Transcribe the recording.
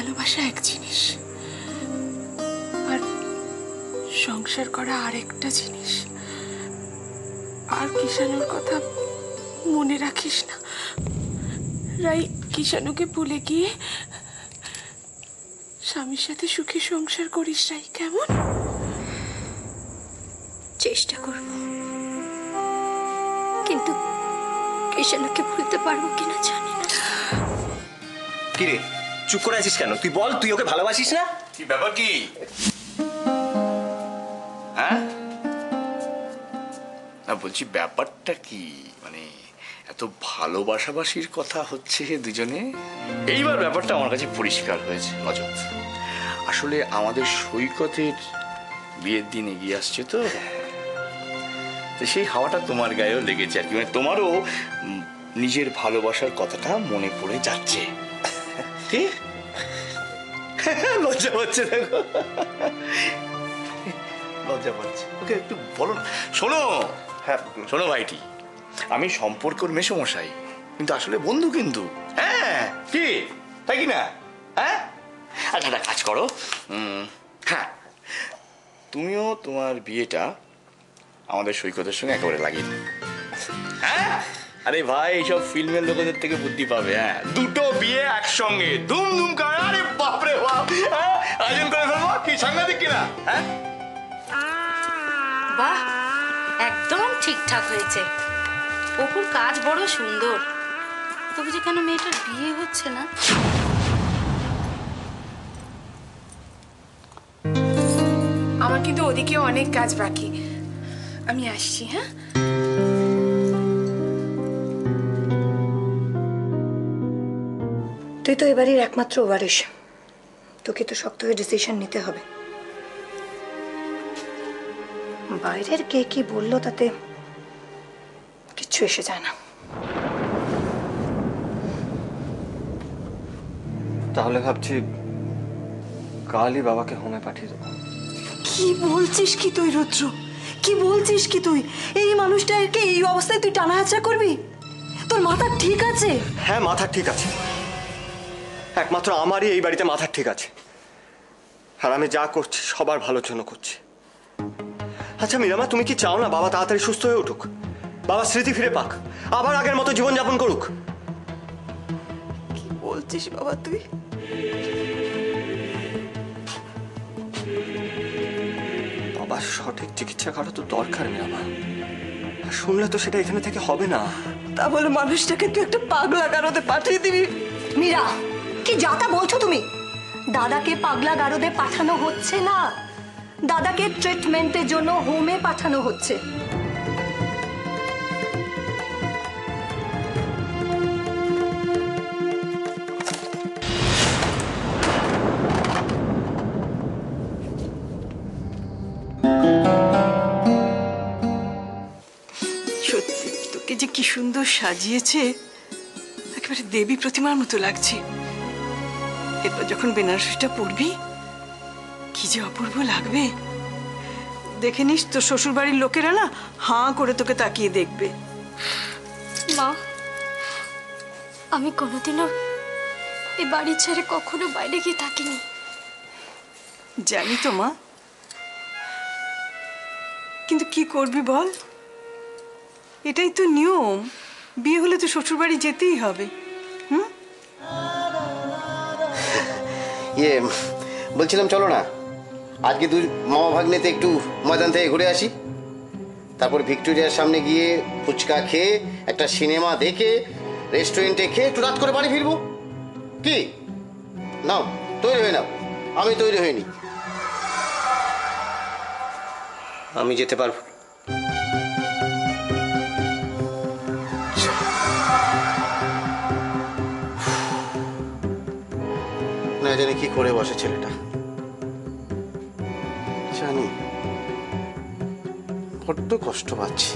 ভালোবাসা এক জিনিস, আর সংসার করা আরেকটা জিনিস। আর কিষাণুর কথা মনে রাখিস না রাই। কিষাণুকে ভুলে গিয়ে স্বামীর সাথে সুখী সংসার করিস রাই, কেমন? চেষ্টা করব, কিন্তু কিষাণুকে ভুলতে পারবো কিনা জানি না। কিরে চুপ করে আছিস কেন? তুই বল, তুই ওকে ভালোবাসিস না? কি ব্যাপার কি? হ্যাঁ না, বলছি ব্যাপারটা কি, মানে এত ভালোবাসাবাসির কথা হচ্ছে দুজনে। এইবার ব্যাপারটা আমার কাছে পরিষ্কার হয়েছে নজর। আসলে আমাদের সৈকতের বিয়ের দিন এগিয়ে আসছে, তো সেই হাওয়াটা তোমার গায়েও লেগেছে আর কি, মানে তোমারও নিজের ভালোবাসার কথাটা মনে পড়ে যাচ্ছে। ঠিক লজ্জা পাচ্ছে, দেখো লজ্জা পাচ্ছে। ওকে একটু বলো না। শোনো, হ্যাঁ শোনো ভাইটি, আমি সম্পর্কর মেসোমশাই, কিন্তু আসলে বন্ধু কিন্তু। হ্যাঁ কি, তাই কি না? হ্যাঁ আচ্ছা, একটা কাজ করো, হ্যাঁ তুমিও তোমার বিয়েটা আমাদের সৈকতের সঙ্গে একেবারে লাগিয়ে দিও। হ্যাঁ আরে ভাই, এইসব ফিল্মের লোকেদের থেকে বুদ্ধি পাবে। হ্যাঁ, দুটো বিয়ে একসঙ্গে ধুম ধুম করে, আরে বাপরে বাপ, আয়োজন করে ফেলবো, কি সাংঘাতিক কিনা? হ্যাঁ বাহ, একদম ঠিকঠাক হয়েছে। অপুর কাজ বড় সুন্দর, তবে যে কেন মেয়েটার বিয়ে হচ্ছে না। আমার কিন্তু ওদিকেও অনেক কাজ বাকি, আমি আসছি। হ্যাঁ, তুই তো এবারের একমাত্র ওয়ারিশ, তোকে তো শক্ত হয়ে ডিসিশন নিতে হবে। বাইরের কে কি বললো তাতে কিচ্ছু এসে যায় না। তাহলে ভাবছি কালই বাবাকে হোমে পাঠিয়ে দেবো। কি বলছিস কি তুই রুদ্র? কি বলছিস কি তুই? এই মানুষটাকে এই অবস্থায় তুই টানা হাঁচড়া করবি? তোর মাথা ঠিক আছে? হ্যাঁ মাথা ঠিক আছে, একমাত্র আমারই এই বাড়িতে মাথা ঠিক আছে। আর আমি যা করছি সবার ভালোর জন্য করছি। আচ্ছা মীরামা, তুমি কি চাও না বাবা তাড়াতাড়ি সুস্থ হয়ে উঠুক, বাবা স্মৃতি ফিরে পাক, আবার আগের মতো জীবনযাপন করুক? কি বলছিস বাবা তুই? বাবার সঠিক চিকিৎসা করা তো দরকার মীরামা, আর শুনলে তো সেটা এখানে থেকে হবে না। তা বলে মানুষটাকে তুই একটা পাগলা গারদে পাঠিয়ে দিবি? মীরা, কি যাতা বলছো তুমি? দাদাকে পাগলা গারদে পাঠানো হচ্ছে না, দাদাকে ট্রিটমেন্টের জন্য হোমে পাঠানো হচ্ছে। সত্যি তোকে যে কি সুন্দর সাজিয়েছে, একেবারে দেবী প্রতিমার মতো লাগছে। এরপর যখন বেনারসিটা পরবি কি যে অপূর্ব লাগবে। দেখে নিস তোর শ্বশুর বাড়ির লোকেরা না হাঁ করে তোকে তাকিয়ে দেখবে। মা, আমি কোনোদিনও এই বাড়ি ছেড়ে কখনো বাইরে গিয়ে থাকিনি। জানি তো মা, কিন্তু কি করবি বল? এটাই তো নিয়ম, বিয়ে হলে তো শ্বশুর বাড়ি যেতেই হবে। বলছিলাম চলো না আজকে দুই মামা ভাগ্নেতে একটু ময়দান থেকে ঘুরে আসি, তারপর ভিক্টোরিয়ার সামনে গিয়ে ফুচকা খেয়ে একটা সিনেমা দেখে রেস্টুরেন্টে খেয়ে একটু রাত করে বাড়ি ফিরবো। কি নাও, তৈরি হয়ে নাও। আমি তৈরি হইনি, আমি যেতে পারবো না। জানি কি করে বসে ছেলেটা, জানি বড্ড কষ্ট পাচ্ছি।